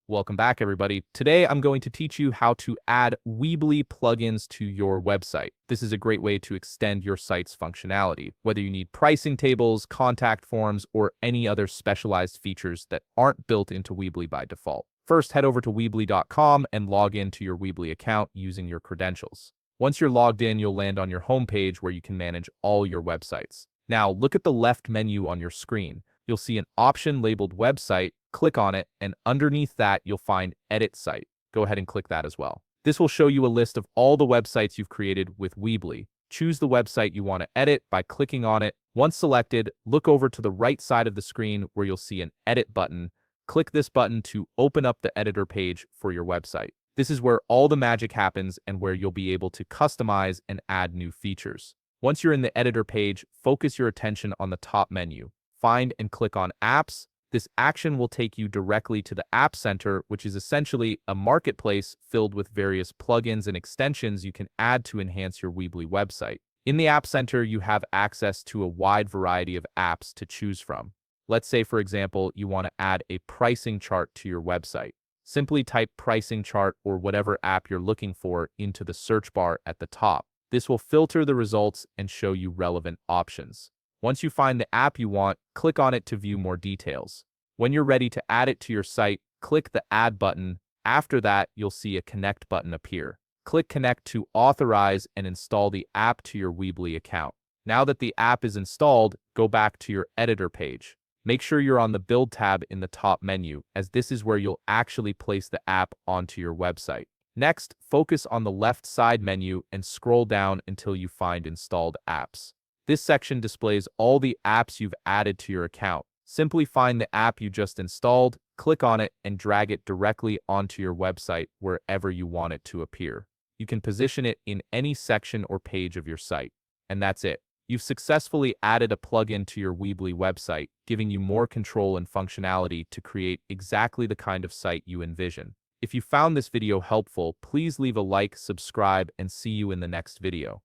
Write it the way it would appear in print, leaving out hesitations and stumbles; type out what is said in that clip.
Welcome back, everybody. Today, I'm going to teach you how to add Weebly plugins to your website. This is a great way to extend your site's functionality, whether you need pricing tables, contact forms, or any other specialized features that aren't built into Weebly by default. First, head over to Weebly.com and log into your Weebly account using your credentials. Once you're logged in, you'll land on your homepage where you can manage all your websites. Now, look at the left menu on your screen. You'll see an option labeled Website. Click on it, and underneath that, you'll find Edit Site. Go ahead and click that as well. This will show you a list of all the websites you've created with Weebly. Choose the website you want to edit by clicking on it. Once selected, look over to the right side of the screen where you'll see an Edit button. Click this button to open up the editor page for your website. This is where all the magic happens and where you'll be able to customize and add new features. Once you're in the editor page, focus your attention on the top menu. Find and click on Apps. This action will take you directly to the App Center, which is essentially a marketplace filled with various plugins and extensions you can add to enhance your Weebly website. In the App Center, you have access to a wide variety of apps to choose from. Let's say, for example, you want to add a pricing chart to your website. Simply type pricing chart or whatever app you're looking for into the search bar at the top. This will filter the results and show you relevant options. Once you find the app you want, click on it to view more details. When you're ready to add it to your site, click the Add button. After that, you'll see a Connect button appear. Click Connect to authorize and install the app to your Weebly account. Now that the app is installed, go back to your editor page. Make sure you're on the Build tab in the top menu, as this is where you'll actually place the app onto your website. Next, focus on the left side menu and scroll down until you find Installed Apps. This section displays all the apps you've added to your account. Simply find the app you just installed, click on it, and drag it directly onto your website wherever you want it to appear. You can position it in any section or page of your site. And that's it. You've successfully added a plugin to your Weebly website, giving you more control and functionality to create exactly the kind of site you envision. If you found this video helpful, please leave a like, subscribe, and see you in the next video.